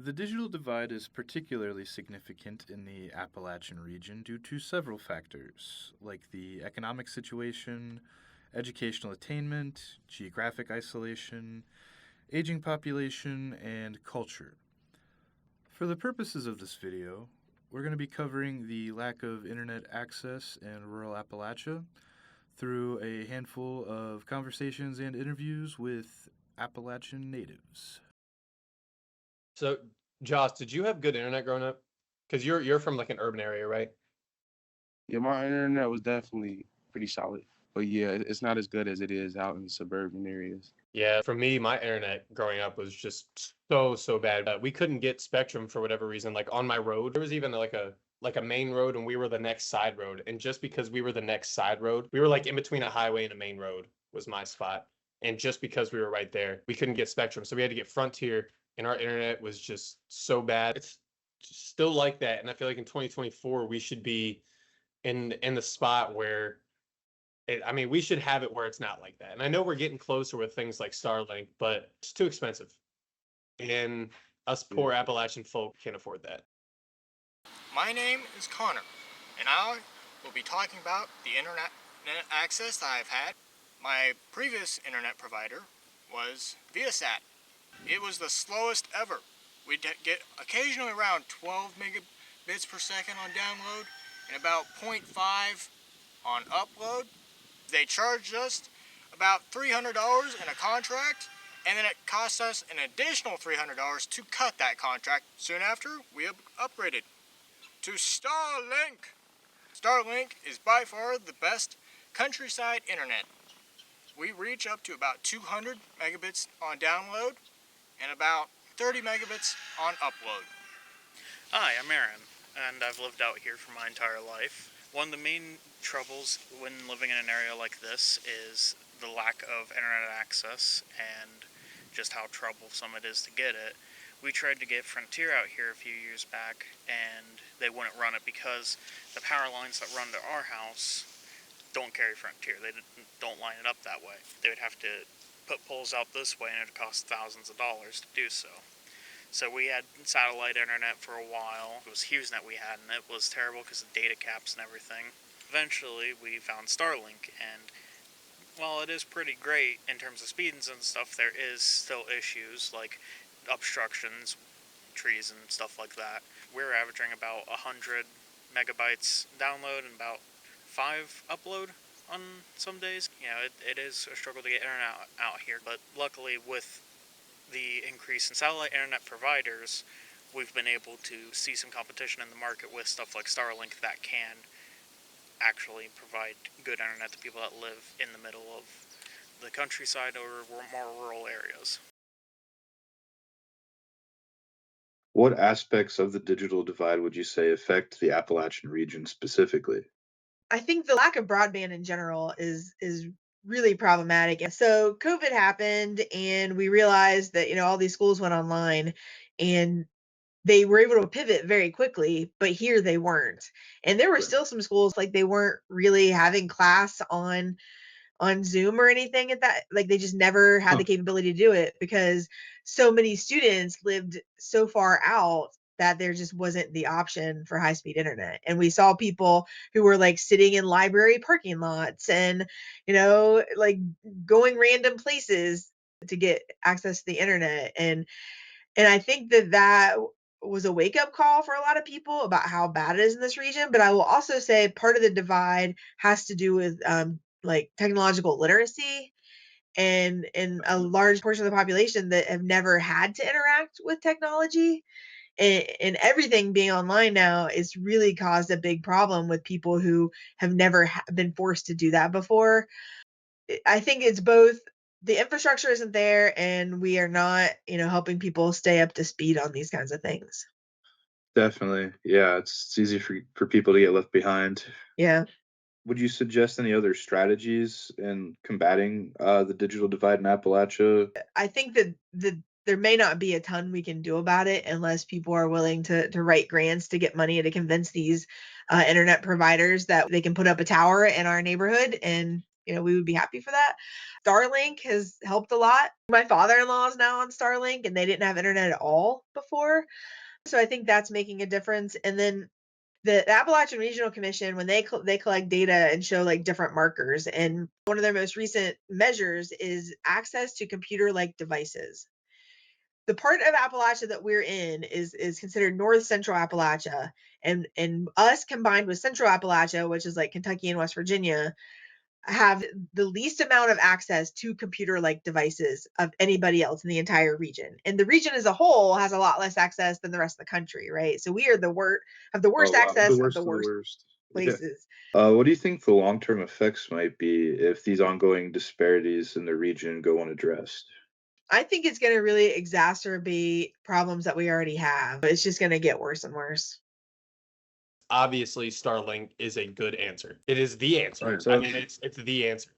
The digital divide is particularly significant in the Appalachian region due to several factors, like the economic situation, educational attainment, geographic isolation, aging population, and culture. For the purposes of this video, we're going to be covering the lack of internet access in rural Appalachia through a handful of conversations and interviews with Appalachian natives. So, Josh, did you have good internet growing up? Because you're from like an urban area, right? Yeah, my internet was definitely pretty solid. But yeah, it's not as good as it is out in suburban areas. Yeah, for me, my internet growing up was just so bad. We couldn't get Spectrum for whatever reason. Like on my road, there was even like a main road, and we were the next side road. And just because we were the next side road, we were like in between a highway and a main road was my spot. And just because we were right there, we couldn't get Spectrum, so we had to get Frontier, and our internet was just so bad. It's still like that, and I feel like in 2024 we should be in the spot where I mean, we should have it where it's not like that. And I know we're getting closer with things like Starlink, but it's too expensive. And us poor Appalachian folk can't afford that. My name is Connor, and I will be talking about the internet access that I've had. My previous internet provider was Viasat. It was the slowest ever. We'd get occasionally around 12 megabits per second on download and about 0.5 on upload. They charged us about $300 in a contract, and then it cost us an additional $300 to cut that contract. Soon after, we upgraded to Starlink. Starlink is by far the best countryside internet. We reach up to about 200 megabits on download and about 30 megabits on upload. Hi, I'm Aaron, and I've lived out here for my entire life. One of the main troubles when living in an area like this is the lack of internet access and just how troublesome it is to get it. We tried to get Frontier out here a few years back, and they wouldn't run it because the power lines that run to our house don't carry Frontier. They don't line it up that way. They would have to put poles out this way, and it would cost thousands of dollars to do so. So we had satellite internet for a while. It was HughesNet we had, and it was terrible because of data caps and everything. Eventually, we found Starlink, and while it is pretty great in terms of speeds and stuff, there is still issues like obstructions, trees, and stuff like that. We're averaging about 100 megabytes download and about 5 upload on some days. You know, it is a struggle to get internet out here, but luckily with the increase in satellite internet providers, we've been able to see some competition in the market with stuff like Starlink that can actually provide good internet to people that live in the middle of the countryside or more rural areas. What aspects of the digital divide would you say affect the Appalachian region specifically? I think the lack of broadband in general is really problematic. And so COVID happened and we realized that, all these schools went online and they were able to pivot very quickly, but here they weren't. And there were still some schools like they weren't really having class on Zoom or anything at that. Like they just never had the capability to do it because so many students lived so far out that there just wasn't the option for high speed internet. And we saw people who were like sitting in library parking lots and, like going random places to get access to the internet. And I think that was a wake up call for a lot of people about how bad it is in this region. But I will also say part of the divide has to do with like technological literacy and a large portion of the population that have never had to interact with technology and everything being online now is really caused a big problem with people who have never been forced to do that before. I think it's both the infrastructure isn't there and we are not, helping people stay up to speed on these kinds of things. Definitely. Yeah, it's easy for people to get left behind. Yeah. Would you suggest any other strategies in combating the digital divide in Appalachia? I think that there may not be a ton we can do about it unless people are willing to write grants to get money to convince these internet providers that they can put up a tower in our neighborhood and we would be happy for that. Starlink has helped a lot. My father-in-law is now on Starlink, and they didn't have internet at all before. So I think that's making a difference. And then the Appalachian Regional Commission, when they collect data and show like different markers, and one of their most recent measures is access to computer-like devices. The part of Appalachia that we're in is considered North Central Appalachia, and us combined with Central Appalachia, which is like Kentucky and West Virginia, have the least amount of access to computer-like devices of anybody else in the entire region. And the region as a whole has a lot less access than the rest of the country, right? So we are have the worst Oh, wow. access The of the worst of the worst worst. Yeah. places. What do you think the long-term effects might be if these ongoing disparities in the region go unaddressed? I think it's going to really exacerbate problems that we already have. It's just going to get worse and worse. Obviously, Starlink is a good answer. It is the answer. Alright, I mean, it's the answer.